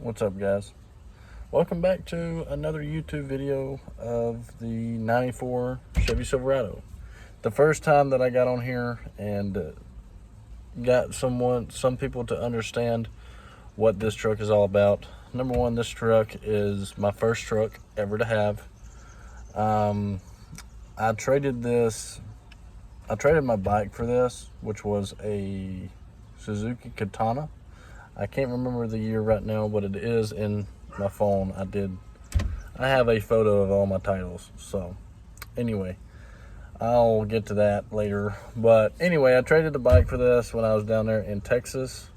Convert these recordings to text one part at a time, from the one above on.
What's up, guys? Welcome back to another YouTube video of the 94 Chevy Silverado. The first time that I got on here and got some people to understand what this truck is all about. Number one, this truck is my first truck ever to have. I traded my bike for this, which was a Suzuki Katana. I can't remember the year right now, but it is in my phone. I have a photo of all my titles. So anyway, I'll get to that later. But anyway, I traded the bike for this when I was down there in Texas.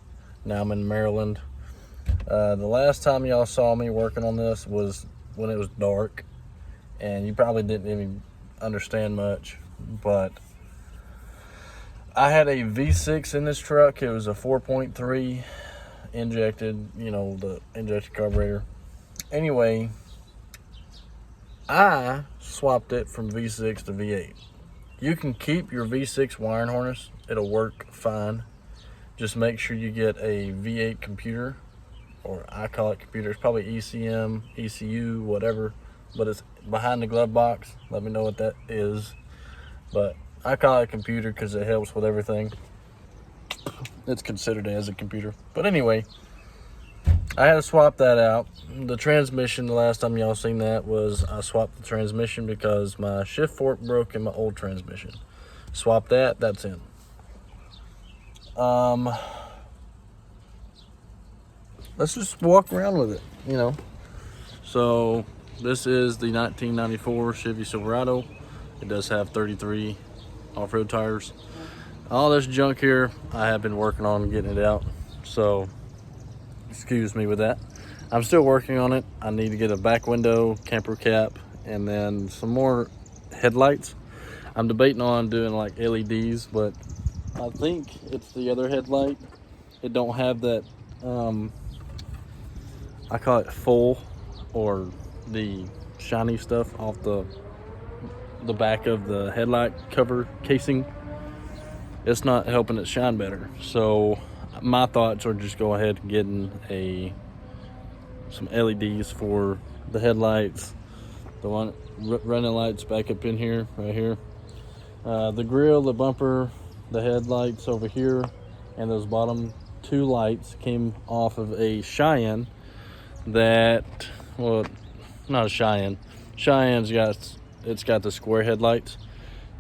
Now I'm in Maryland. The last time y'all saw me working on this was when it was dark, and you probably didn't even understand much, but I had a V6 in this truck. It was a 4.3 injected, the injected carburetor. Anyway, I swapped it from V6 to V8. You can keep your V6 wiring harness. It'll work fine. Just make sure you get a V8 computer, or I call it computer. It's probably ECM, ECU, whatever, but it's behind the glove box. Let me know what that is. But I call it a computer because it helps with everything. It's considered as a computer. But anyway, I had to swap that out. The transmission, the last time y'all seen that was I swapped the transmission because my shift fork broke in my old transmission. Swap that, that's in. Let's just walk around with it, So this is the 1994 Chevy Silverado. It does have 33 off-road tires. All this junk here, I have been working on getting it out, so excuse me with that. I'm still working on it. I need to get a back window, camper cap, and then some more headlights. I'm debating on doing like LEDs, but I think it's the other headlight. It don't have that, I call it full, or the shiny stuff off the back of the headlight cover casing. It's not helping it shine better. So my thoughts are just go ahead and getting some LEDs for the headlights, the one running lights back up in here, right here. The grill, the bumper, the headlights over here, and those bottom two lights came off of a Cheyenne that, well, not a Cheyenne. Cheyenne's got the square headlights.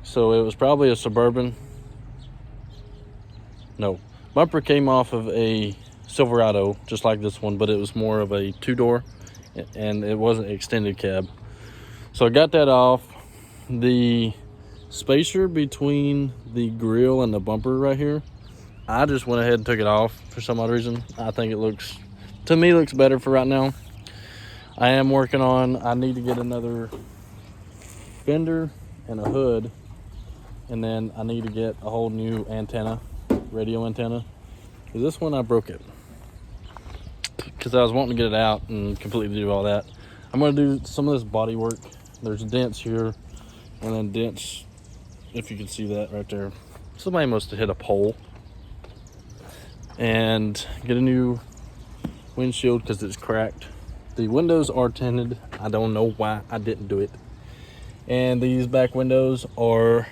So it was probably a Suburban. No, bumper came off of a Silverado, just like this one, but it was more of a two-door, and it wasn't extended cab. So I got that off. The spacer between the grill and the bumper right here, I just went ahead and took it off for some odd reason. I think it looks better for right now. I am working on, I need to get another fender and a hood, and then I need to get a whole new antenna, radio antenna, because this one I broke it because I was wanting to get it out and completely do all that. I'm going to do some of this body work. There's dents here, and then dents, if you can see that right there. Somebody must have hit a pole. And get a new windshield because it's cracked. The windows are tinted. I don't know why I didn't do it. And these back windows are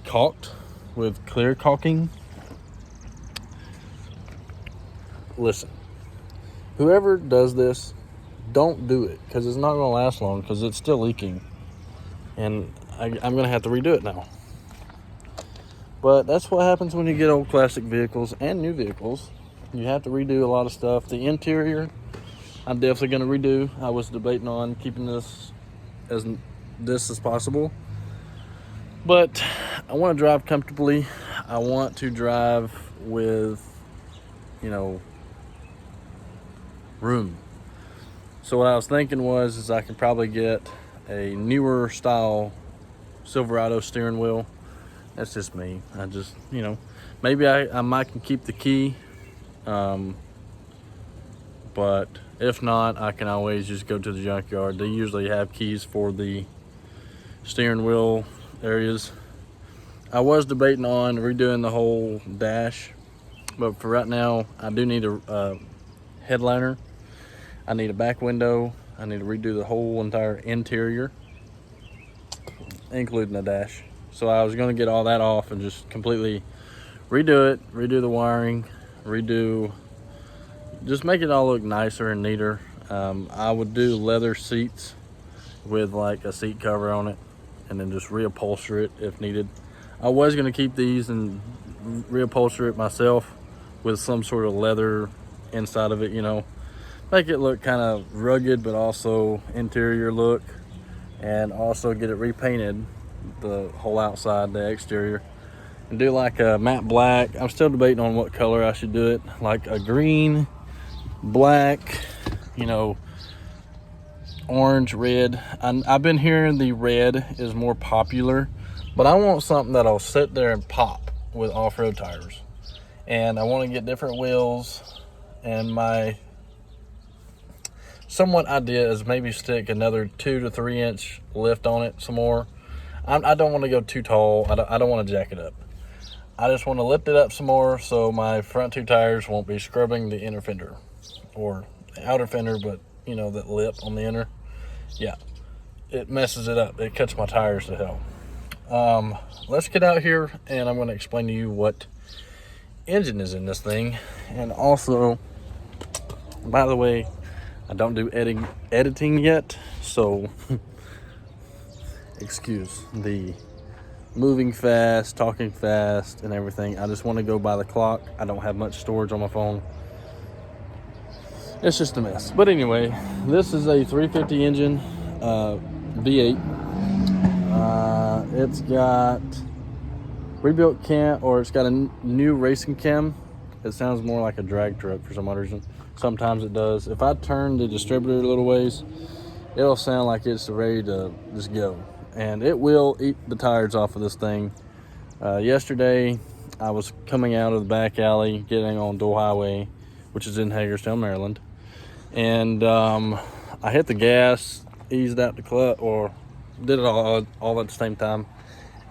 caulked with clear caulking. Listen, whoever does this, don't do it, because it's not going to last long, because it's still leaking, and I'm going to have to redo it now. But that's what happens when you get old classic vehicles and new vehicles. You have to redo a lot of stuff. The interior, I'm definitely going to redo. I was debating on keeping this as possible, but I want to drive comfortably. I want to drive with, room. So what I was thinking is I could probably get a newer style Silverado steering wheel. That's just me. I just, maybe I might can keep the key, but if not, I can always just go to the junkyard. They usually have keys for the steering wheel areas. I was debating on redoing the whole dash, but for right now, I do need a headliner. I need a back window. I need to redo the whole entire interior, including the dash. So I was going to get all that off and just completely redo it, redo the wiring, just make it all look nicer and neater. I would do leather seats with like a seat cover on it, and then just reupholster it if needed. I was going to keep these and reupholster it myself with some sort of leather inside of it, you know, make it look kind of rugged but also interior look, and also get it repainted, the whole outside, the exterior, and do like a matte black. I'm still debating on what color I should do it, like a green, black, you know, orange, red. I've been hearing the red is more popular, but I want something that'll sit there and pop with off-road tires. And I want to get different wheels, and my somewhat idea is maybe stick another 2 to 3 inch lift on it some more. I don't want to go too tall. I don't want to jack it up. I just want to lift it up some more so my front 2 tires won't be scrubbing the inner fender, or the outer fender, but you know, that lip on the inner. Yeah, it messes it up. It cuts my tires to hell. Let's get out here and I'm going to explain to you what engine is in this thing. And also, by the way, I don't do editing yet, so excuse the moving fast, talking fast, and everything. I just want to go by the clock. I don't have much storage on my phone. It's just a mess. But anyway, this is a 350 engine, V8. It's got rebuilt cam, or it's got a new racing cam. It sounds more like a drag truck for some odd reason. Sometimes it does. If I turn the distributor a little ways, it'll sound like it's ready to just go. And it will eat the tires off of this thing. Yesterday, I was coming out of the back alley, getting on Dole Highway, which is in Hagerstown, Maryland. And I hit the gas, eased out the clutch, or did it all at the same time.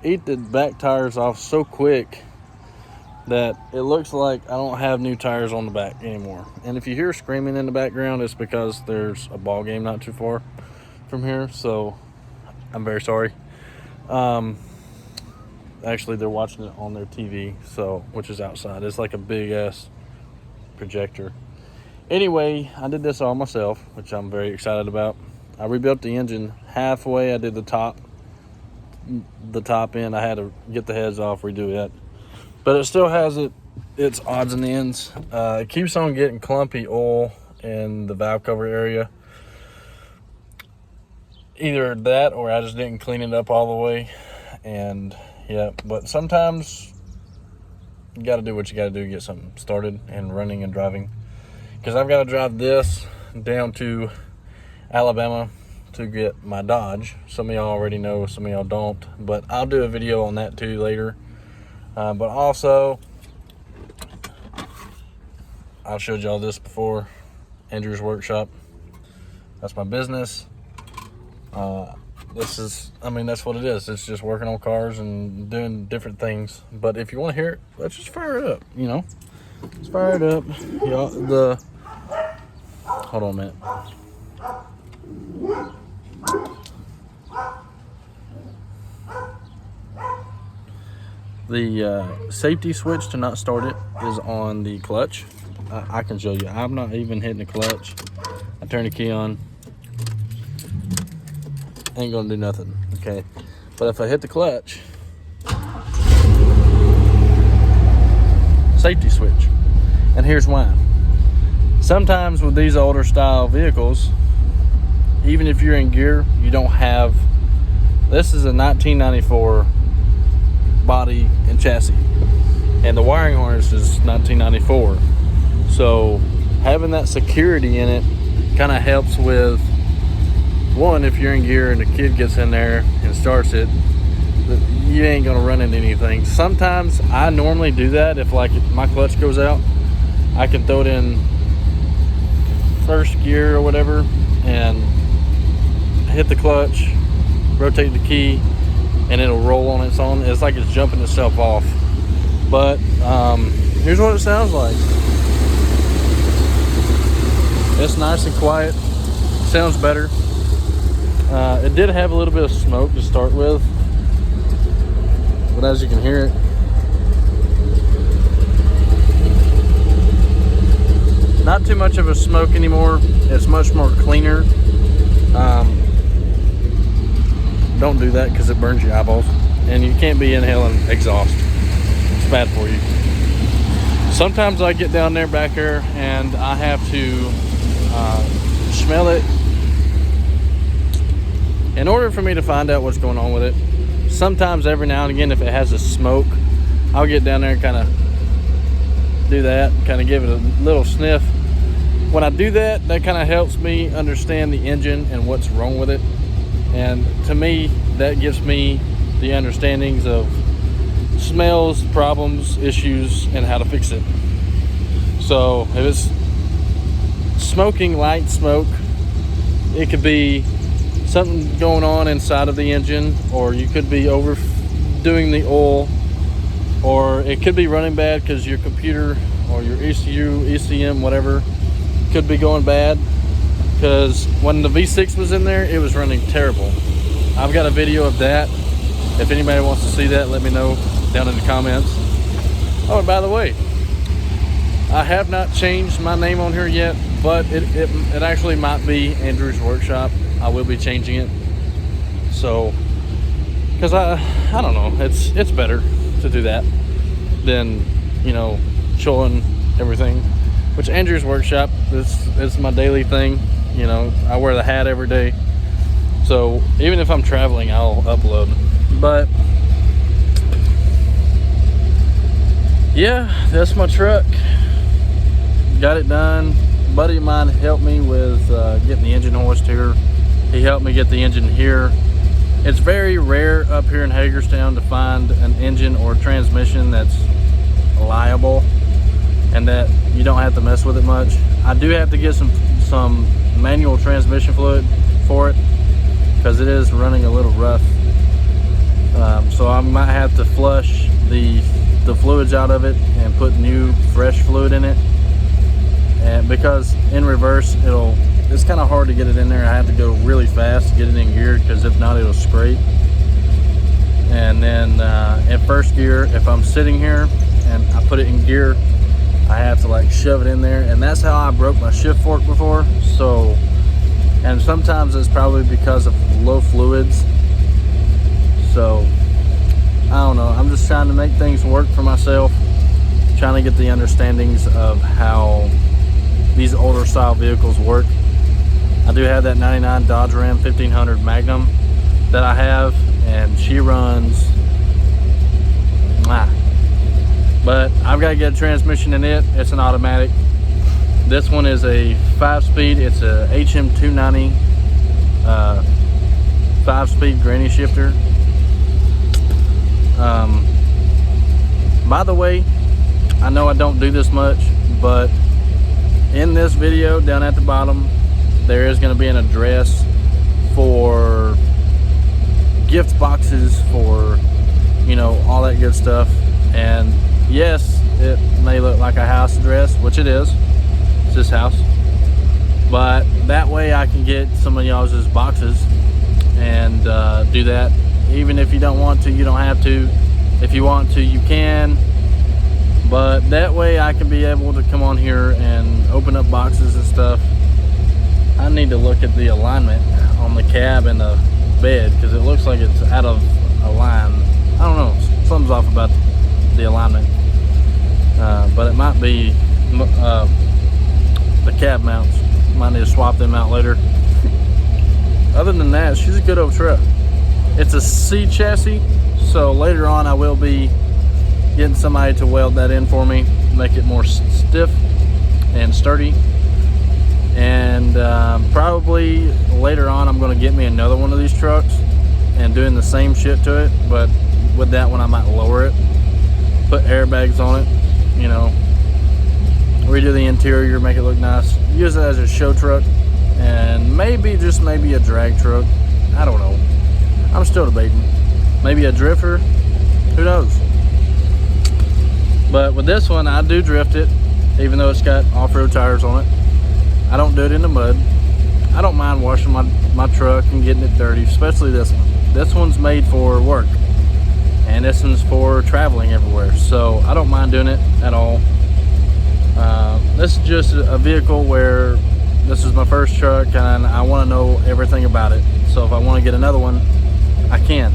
Eat the back tires off so quick that it looks like I don't have new tires on the back anymore. And if you hear screaming in the background, it's because there's a ball game not too far from here. So I'm very sorry. Actually, they're watching it on their TV, so, which is outside. It's like a big ass projector. Anyway, I did this all myself, which I'm very excited about. I rebuilt the engine halfway. I did the top end. I had to get the heads off, redo it, but it still has its odds and ends. It keeps on getting clumpy oil in the valve cover area. Either that, or I just didn't clean it up all the way. And yeah, but sometimes you got to do what you got to do to get something started and running and driving. Because I've got to drive this down to Alabama to get my Dodge. Some of y'all already know, some of y'all don't, but I'll do a video on that too later. But also, I've showed y'all this before, Andrew's Workshop. That's my business. This is, I mean, that's what it is. It's just working on cars and doing different things. But if you want to hear it, let's just fire it up, you know. Let's fire it up. Y'all, hold on a minute. The safety switch to not start it is on the clutch. I can show you. I'm not even hitting the clutch. I turn the key on. Ain't gonna do nothing, okay? But if I hit the clutch, safety switch. And here's why. Sometimes with these older style vehicles, even if you're in gear, you don't have, this is a 1994 body and chassis, and the wiring harness is 1994. So having that security in it kind of helps with, one, if you're in gear and the kid gets in there and starts it, you ain't gonna run into anything. Sometimes I normally do that. If like my clutch goes out, I can throw it in first gear or whatever and hit the clutch, rotate the key, and it'll roll on its own. It's like it's jumping itself off. But here's what it sounds like. It's nice and quiet. Sounds better. It did have a little bit of smoke to start with, but as you can hear it, not too much of a smoke anymore. It's much more cleaner. Don't do that because it burns your eyeballs, and you can't be inhaling exhaust. It's bad for you. Sometimes I get down there back there and I have to smell it in order for me to find out what's going on with it. Sometimes every now and again, if it has a smoke, I'll get down there and kind of do that, kind of give it a little sniff. When I do that, that kind of helps me understand the engine and what's wrong with it. And to me, that gives me the understandings of smells, problems, issues, and how to fix it. So if it's smoking light smoke, it could be something going on inside of the engine, or you could be overdoing the oil, or it could be running bad because your computer or your ECU, ECM, whatever, could be going bad. Because when the V6 was in there, it was running terrible. I've got a video of that. If anybody wants to see that, let me know down in the comments. Oh, and by the way, I have not changed my name on here yet, but it actually might be Andrew's Workshop. I will be changing it. So, because I don't know, it's better to do that than, you know, showing everything. Which Andrew's Workshop is my daily thing. You know, I wear the hat every day. So even if I'm traveling, I'll upload. But yeah, that's my truck. Got it done. A buddy of mine helped me with getting the engine hoist here. He helped me get the engine here. It's very rare up here in Hagerstown to find an engine or transmission that's reliable and that you don't have to mess with it much. I do have to get some manual transmission fluid for it because it is running a little rough. So I might have to flush the fluids out of it and put new fresh fluid in it. And because in reverse it's kind of hard to get it in there. I have to go really fast to get it in gear because if not, it'll scrape. And then in first gear, if I'm sitting here and I put it in gear, I have to like shove it in there, and that's how I broke my shift fork before. So, and sometimes it's probably because of low fluids. So I don't know, I'm just trying to make things work for myself, trying to get the understandings of how these older style vehicles work. I do have that 99 Dodge Ram 1500 Magnum that I have, and she runs but I've got to get a transmission in it. It's an automatic. This one is a 5-speed. It's a HM290 5-speed granny shifter. By the way, I know I don't do this much, but in this video down at the bottom, there is going to be an address for gift boxes, for, you know, all that good stuff. And yes, it may look like a house address, which it is. It's this house. But that way I can get some of y'all's boxes and do that. Even if you don't want to, you don't have to. If you want to, you can. But that way I can be able to come on here and open up boxes and stuff. I need to look at the alignment on the cab and the bed because it looks like it's out of a line. I don't know, something's off about the alignment, but it might be the cab mounts. Might need to swap them out later. Other than that, she's a good old truck. It's a C chassis, so later on I will be getting somebody to weld that in for me, make it more stiff and sturdy. And probably later on I'm going to get me another one of these trucks and doing the same shit to it, but with that one I might lower it, put airbags on it, you know, redo the interior, make it look nice, use it as a show truck, and maybe, just maybe, a drag truck. I don't know, I'm still debating. Maybe a drifter, who knows. But with this one I do drift it, even though it's got off-road tires on it. I don't do it in the mud. I don't mind washing my truck and getting it dirty, especially this one. This one's made for work, and this one's for traveling everywhere, so I don't mind doing it at all. This is just a vehicle where this is my first truck and I want to know everything about it. So if I want to get another one, I can.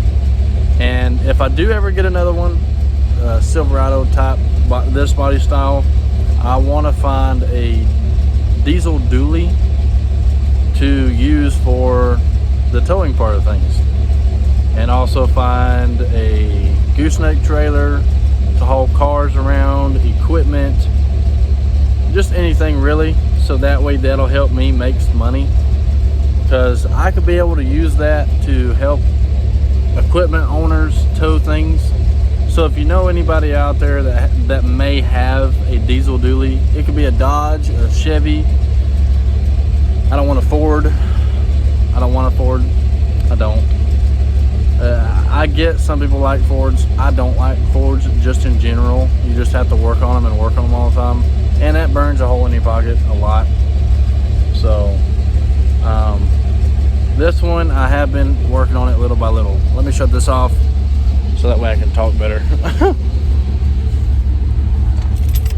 And if I do ever get another one, Silverado type, this body style, I want to find a diesel dually to use for the towing part of things, and also find a gooseneck trailer to haul cars around, equipment, just anything really, so that way that'll help me make some money, because I could be able to use that to help equipment owners tow things. So if you know anybody out there that may have a diesel dually, it could be a Dodge, a Chevy. I don't want a Ford. I don't. I get some people like Fords. I don't like Fords just in general. You just have to work on them and work on them all the time, and that burns a hole in your pocket a lot. So this one, I have been working on it little by little. Let me shut this off so that way I can talk better.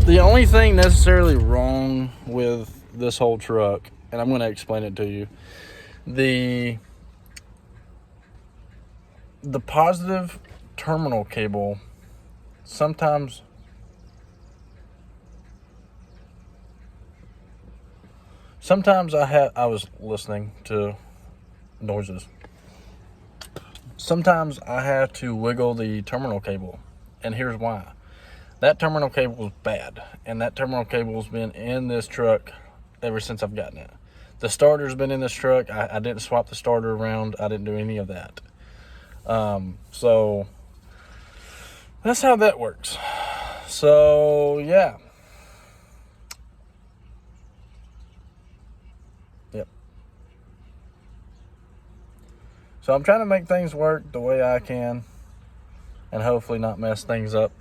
The only thing necessarily wrong with this whole truck, and I'm going to explain it to you, the positive terminal cable sometimes I was listening to noises. Sometimes I have to wiggle the terminal cable, and here's why. That terminal cable is bad, and that terminal cable's been in this truck ever since I've gotten it. The starter's been in this truck. I didn't swap the starter around. I didn't do any of that. So that's how that works. So yeah. Yep. So I'm trying to make things work the way I can, and hopefully not mess things up.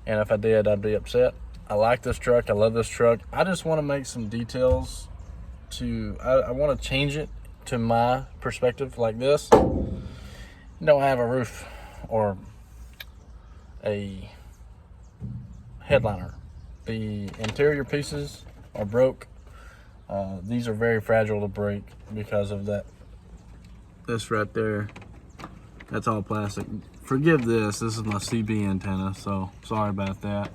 And if I did, I'd be upset. I like this truck. I love this truck. I just want to make some details I want to change it to my perspective, like this. Don't have a roof or a headliner. The interior pieces are broke. These are very fragile to break because of that. This right there, that's all plastic. Forgive this is my CB antenna, so sorry about that.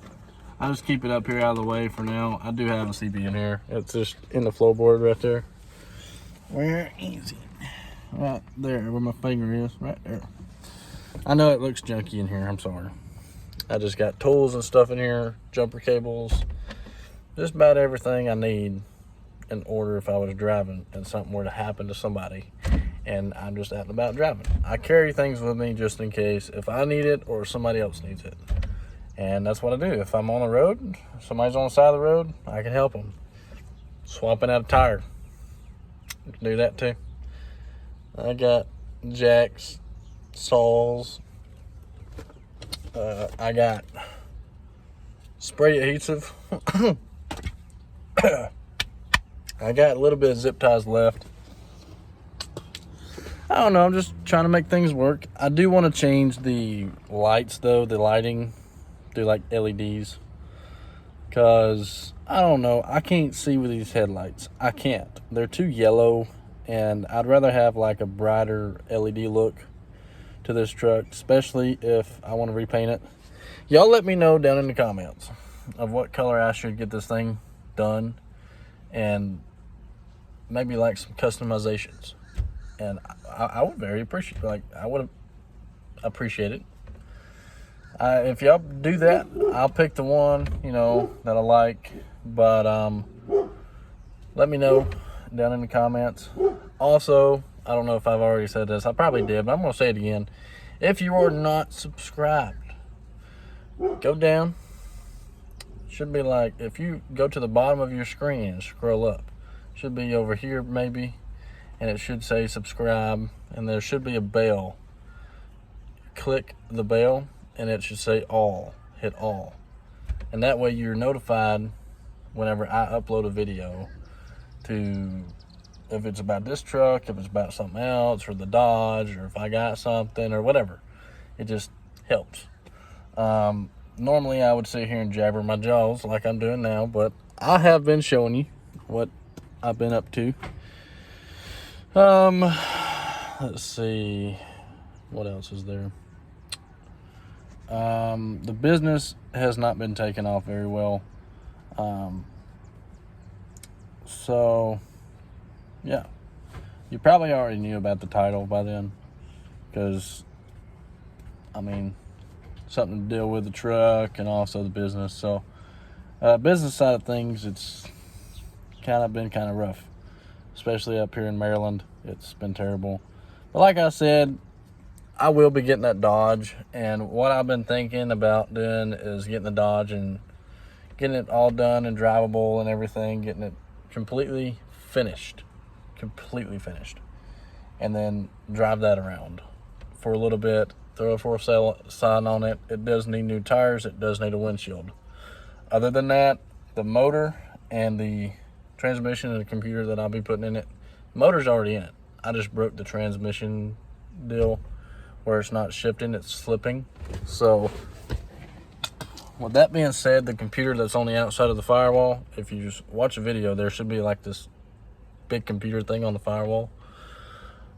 I just keep it up here out of the way for now. I do have a CB in here. It's just in the floorboard right there. Where is it? Right there, where my finger is, right there. I know it looks junky in here, I'm sorry. I just got tools and stuff in here, jumper cables, just about everything I need in order if I was driving and something were to happen to somebody and I'm just out and about driving. I carry things with me just in case if I need it or somebody else needs it. And that's what I do. If I'm on the road, somebody's on the side of the road, I can help them. Swapping out a tire, you can do that too. I got jacks, saws. I got spray adhesive. I got a little bit of zip ties left. I don't know, I'm just trying to make things work. I do want to change the lights though, the lighting, do like LEDs, because I don't know, I can't see with these headlights. I can't. They're too yellow, and I'd rather have like a brighter LED look to this truck, especially if I want to repaint it. Y'all let me know down in the comments of what color I should get this thing done, and maybe like some customizations. And I would very appreciate, I would appreciate it. If y'all do that, I'll pick the one, that I like. But let me know down in the comments. Also, I don't know if I've already said this. I probably did, but I'm going to say it again. If you are not subscribed, go down. Should be like, if you go to the bottom of your screen and scroll up, should be over here maybe, and it should say subscribe, and there should be a bell. Click the bell, and it should say all. Hit all. And that way you're notified whenever I upload a video. to, if it's about this truck, if it's about something else, or the Dodge, or if I got something, or whatever. It just helps. Normally I would sit here and jabber my jaws like I'm doing now, but I have been showing you what I've been up to. Let's see, what else is there? The business has not been taken off very well. So yeah, you probably already knew about the title by then, because I mean, something to deal with the truck and also the business. So business side of things, it's been kind of rough, especially up here in Maryland. It's been terrible. But like I said, I will be getting that Dodge, and what I've been thinking about doing is getting the Dodge and getting it all done and drivable and everything, getting it completely finished, and then drive that around for a little bit, throw a for sale sign on it. It does need new tires, it does need a windshield. Other than that, the motor and the transmission and the computer that I'll be putting in it, motor's already in it. I just broke the transmission deal where it's not shifting, it's slipping. So with that being said, the computer that's on the outside of the firewall, if you just watch a video, there should be like this big computer thing on the firewall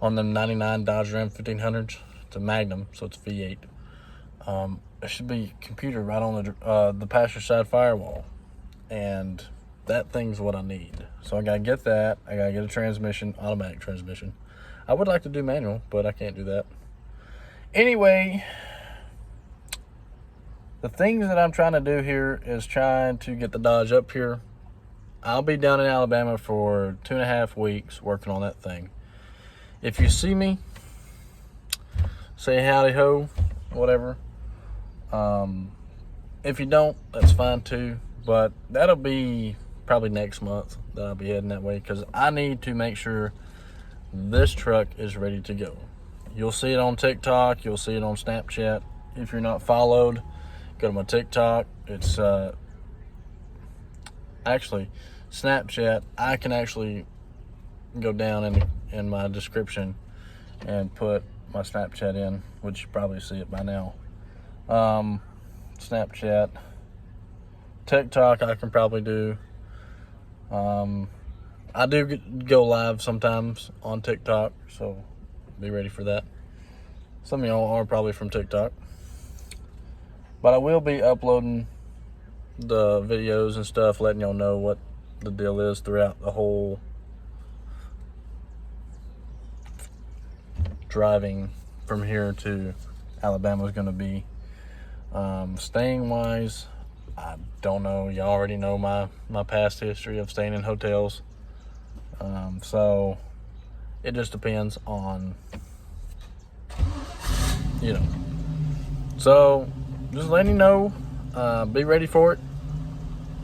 on the 99 Dodge Ram 1500s. It's a Magnum, so it's V8. There should be a computer right on the passenger side firewall, and that thing's what I need. So I gotta get that. I gotta get a transmission, automatic transmission. I would like to do manual, but I can't do that. Anyway, the things that I'm trying to do here is trying to get the Dodge up here. I'll be down in Alabama for 2.5 weeks working on that thing. If you see me, say howdy ho, whatever. If you don't, that's fine too. But that'll be probably next month that I'll be heading that way, because I need to make sure this truck is ready to go. You'll see it on TikTok. You'll see it on Snapchat. If you're not followed, go to my TikTok. It's actually Snapchat. I can actually go down in my description and put my Snapchat in, which you probably see it by now. Snapchat, TikTok I can probably do. I do go live sometimes on TikTok, so be ready for that. Some of y'all are probably from TikTok, but I will be uploading the videos and stuff, letting y'all know what the deal is throughout the whole driving from here to Alabama is going to be. Staying wise, I don't know. Y'all already know my past history of staying in hotels. So it just depends on, So just letting you know, be ready for it.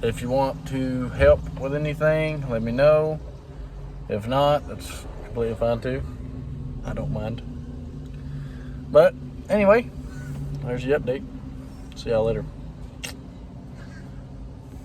If you want to help with anything, let me know. If not, that's completely fine too. I don't mind. But anyway, there's the update. See y'all later.